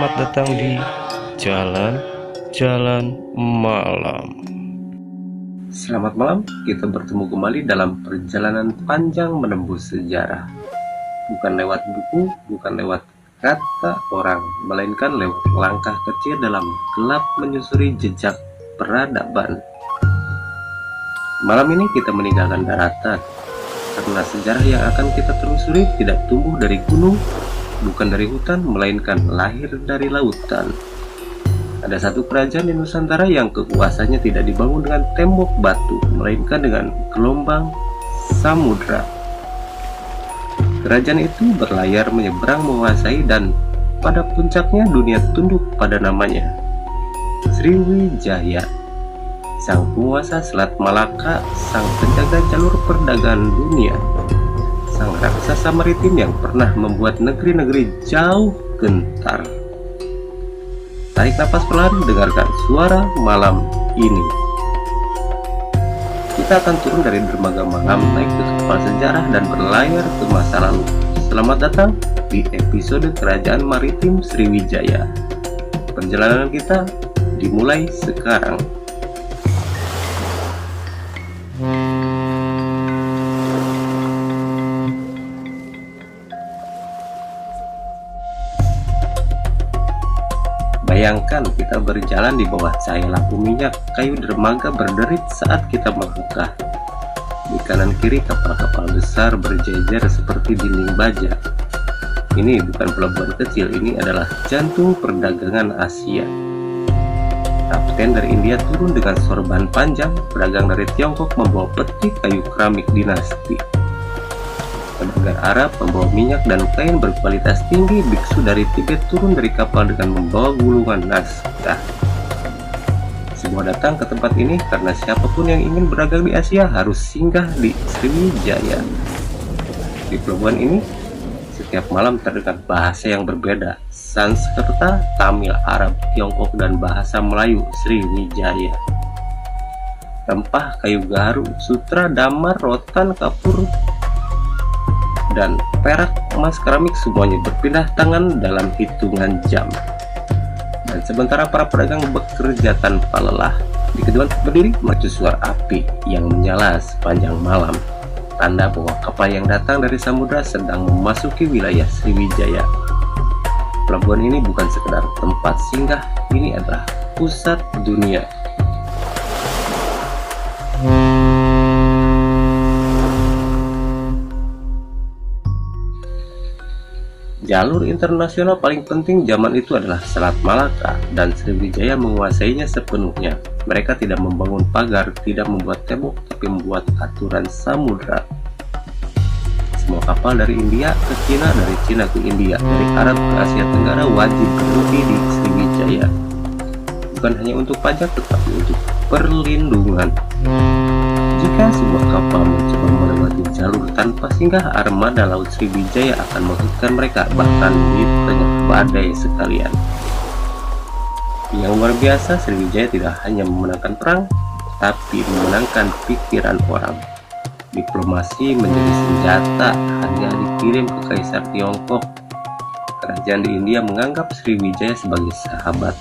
Selamat datang di Jalan-Jalan Malam. Selamat malam, kita bertemu kembali dalam perjalanan panjang menembus sejarah. Bukan lewat buku, bukan lewat kata orang, melainkan lewat langkah kecil dalam gelap menyusuri jejak peradaban. Malam ini kita meninggalkan daratan, karena sejarah yang akan kita telusuri tidak tumbuh dari gunung, bukan dari hutan, melainkan lahir dari lautan. Ada satu kerajaan di Nusantara yang kekuasaannya tidak dibangun dengan tembok batu, melainkan dengan gelombang samudra. Kerajaan itu berlayar menyeberang menguasai, dan pada puncaknya dunia tunduk pada namanya, Sriwijaya. Sang penguasa Selat Malaka, sang penjaga jalur perdagangan dunia, sang raksasa maritim yang pernah membuat negeri-negeri jauh gentar. Tarik napas perlahan, dengarkan suara malam ini. Kita akan turun dari dermaga malam, naik ke kapal sejarah dan berlayar ke masa lalu. Selamat datang di episode Kerajaan Maritim Sriwijaya. Perjalanan kita dimulai sekarang. Bayangkan kita berjalan di bawah cahaya lampu minyak, kayu dermaga berderit saat kita melangkah. Di kanan kiri kapal-kapal besar berjejer seperti dinding baja. Ini bukan pelabuhan kecil, ini adalah jantung perdagangan Asia. Kapten dari India turun dengan sorban panjang, pedagang dari Tiongkok membawa peti kayu keramik dinasti. Pedagang Arab membawa minyak dan kain berkualitas tinggi. Biksu dari Tibet turun dari kapal dengan membawa gulungan naskah. Semua datang ke tempat ini karena siapapun yang ingin berdagang di Asia harus singgah di Sriwijaya. Di pelabuhan ini, setiap malam terdengar bahasa yang berbeda: Sanskerta, Tamil, Arab, Tiongkok, dan bahasa Melayu Sriwijaya. Rempah, kayu gaharu, sutra, damar, rotan, kapur, dan perak, emas, keramik semuanya berpindah tangan dalam hitungan jam. Dan sementara para pedagang bekerja tanpa lelah, di kedua berdiri mercusuar api yang menyala sepanjang malam, tanda bahwa kapal yang datang dari samudra sedang memasuki wilayah Sriwijaya. Pelabuhan ini bukan sekedar tempat singgah, ini adalah pusat dunia. Jalur internasional paling penting zaman itu adalah Selat Malaka, dan Sriwijaya menguasainya sepenuhnya. Mereka tidak membangun pagar, tidak membuat tembok, tapi membuat aturan samudra. Semua kapal dari India ke Cina, dari Cina ke India, dari Arab ke Asia Tenggara wajib berhenti di Sriwijaya. Bukan hanya untuk pajak, tetapi untuk perlindungan. Jika sebuah kapal mencoba melewati jalur tanpa singgah, armada laut Sriwijaya akan menghentikan mereka, bahkan di tengah badai sekalian. Yang luar biasa, Sriwijaya tidak hanya memenangkan perang, tapi memenangkan pikiran orang. Diplomasi menjadi senjata, hanya dikirim ke Kaisar Tiongkok. Kerajaan di India menganggap Sriwijaya sebagai sahabat.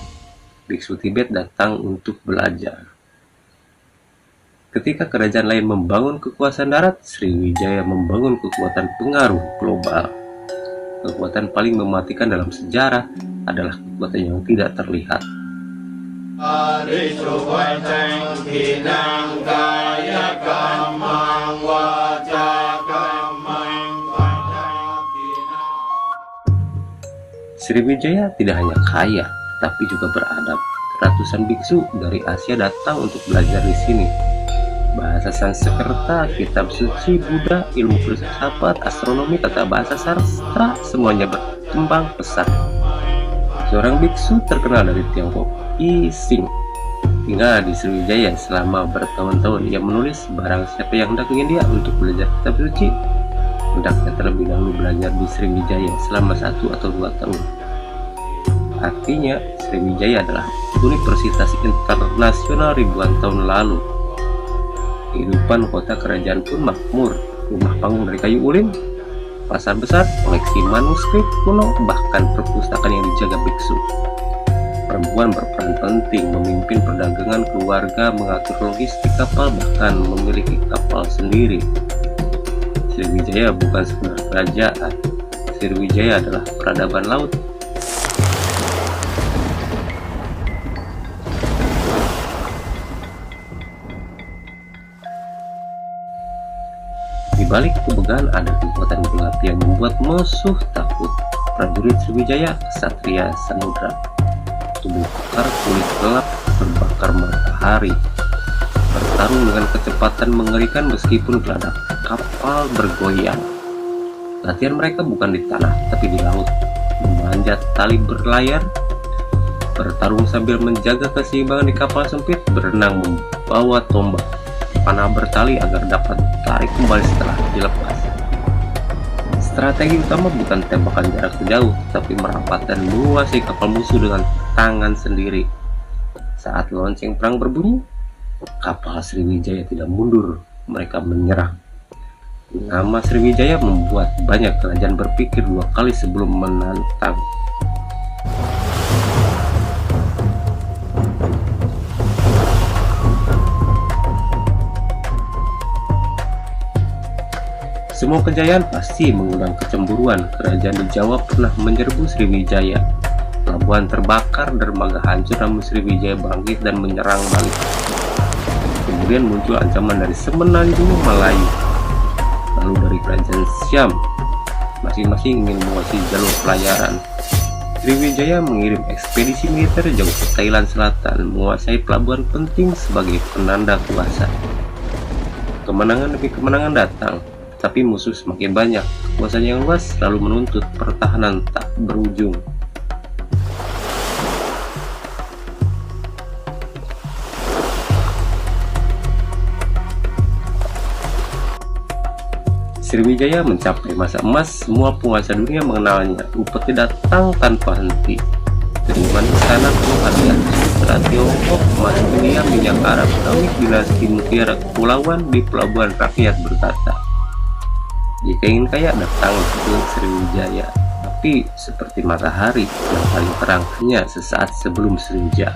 Biksu Tibet datang untuk belajar. Ketika kerajaan lain membangun kekuasaan darat, Sriwijaya membangun kekuatan pengaruh global. Kekuatan paling mematikan dalam sejarah adalah kekuatan yang tidak terlihat. Sriwijaya tidak hanya kaya, tapi juga beradab. Ratusan biksu dari Asia datang untuk belajar di sini. Bahasa Sanskerta, kitab suci Buddha, ilmu filsafat, astronomi, tata bahasa sastra, semuanya berkembang pesat. Seorang biksu terkenal dari Tiongkok, Yi Xing, tinggal di Sriwijaya selama bertahun-tahun. Ia menulis, barang siapa yang hendak ke India untuk belajar kitab suci, hendaknya terlebih dahulu belajar di Sriwijaya selama 1 atau 2 tahun. Artinya, Sriwijaya adalah universitas internasional ribuan tahun lalu. Kehidupan kota kerajaan pun makmur. Rumah panggung dari kayu ulin, pasar besar, koleksi manuskrip kuno, bahkan perpustakaan yang dijaga biksu. Perempuan berperan penting, memimpin perdagangan keluarga, mengatur logistik kapal, bahkan memiliki kapal sendiri. Sriwijaya bukan sekedar kerajaan, Sriwijaya adalah peradaban laut. Di balik kemegahan ada kekuatan gelap yang membuat musuh takut. Prajurit Sriwijaya, Ksatria Samudra, tubuh kekar, kulit gelap, terbakar matahari, bertarung dengan kecepatan mengerikan meskipun geladak kapal bergoyang. Latihan mereka bukan di tanah tapi di laut, memanjat tali berlayar, bertarung sambil menjaga keseimbangan di kapal sempit, berenang membawa tombak, panah bertali agar dapat tarik kembali setelah dilepas. Strategi utama bukan tembakan jarak jauh, tapi merapat dan menguasai kapal musuh dengan tangan sendiri. Saat lonceng perang berbunyi, kapal Sriwijaya tidak mundur, mereka menyerang. Nama Sriwijaya membuat banyak kerajaan berpikir dua kali sebelum menantang. Semua kejayaan pasti mengundang kecemburuan. Kerajaan di Jawa pernah menyerbu Sriwijaya. Pelabuhan terbakar, dermaga hancur, namun Sriwijaya bangkit dan menyerang balik. Kemudian muncul ancaman dari Semenanjung Melayu, lalu dari kerajaan Siam, masing-masing ingin menguasai jalur pelayaran. Sriwijaya mengirim ekspedisi militer jauh ke Thailand Selatan, menguasai pelabuhan penting sebagai penanda kuasa. Kemenangan demi kemenangan datang, tapi musuh semakin banyak. Kekuasaan yang luas selalu menuntut pertahanan tak berujung. Sriwijaya mencapai masa emas, semua penguasa dunia mengenalnya. Upeti datang tanpa henti. Kiriman istana perhatian setelah Tiongkok, emas dunia, minyak Arab Saudi, dinasti mutiara kepulauan di pelabuhan rakyat berkata, jika ingin kaya datang ke Sriwijaya, tapi seperti matahari yang paling terang hanya sesaat sebelum senja.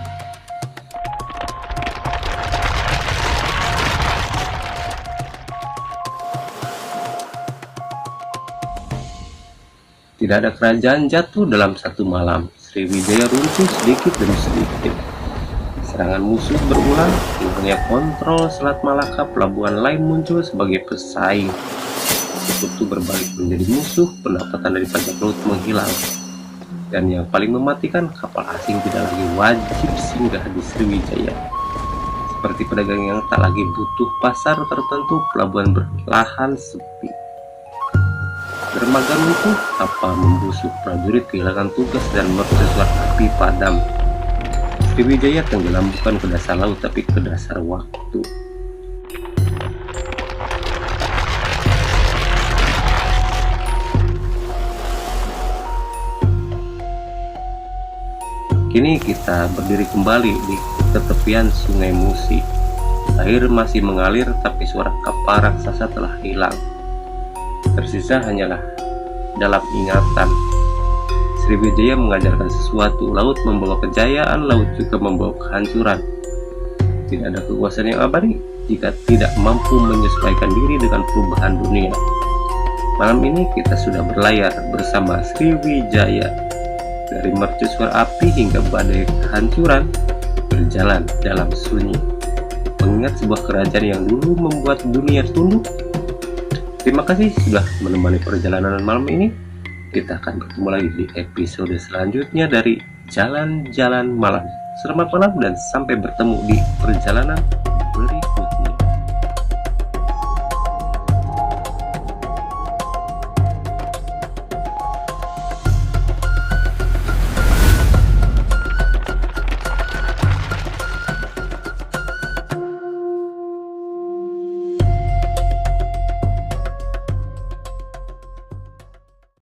Tidak ada kerajaan jatuh dalam satu malam. Sriwijaya runtuh sedikit demi sedikit. Serangan musuh berulang, hilangnya kontrol Selat Malaka, pelabuhan lain muncul sebagai pesaing. Sekutu berbalik menjadi musuh, pendapatan dari pajak laut menghilang. Dan yang paling mematikan, kapal asing tidak lagi wajib singgah di Sriwijaya. Seperti pedagang yang tak lagi butuh pasar tertentu, pelabuhan berlahan sepi. Dermaga runtuh, kapal membusuk, prajurit kehilangan tugas dan mercusuar api padam. Sriwijaya tenggelam bukan ke dasar laut tapi ke dasar waktu. Kini kita berdiri kembali di ketepian Sungai Musi. Air masih mengalir tapi suara kapal raksasa telah hilang. Tersisa hanyalah dalam ingatan. Sriwijaya mengajarkan sesuatu. Laut membawa kejayaan, laut juga membawa kehancuran. Tidak ada kekuasaan yang abadi jika tidak mampu menyesuaikan diri dengan perubahan dunia. Malam ini kita sudah berlayar bersama Sriwijaya. Dari mercusuar api hingga badai kehancuran, berjalan dalam sunyi, mengingat sebuah kerajaan yang dulu membuat dunia tunduk. Terima kasih sudah menemani perjalanan malam ini. Kita akan bertemu lagi di episode selanjutnya dari Jalan-Jalan Malam. Selamat malam dan sampai bertemu di perjalanan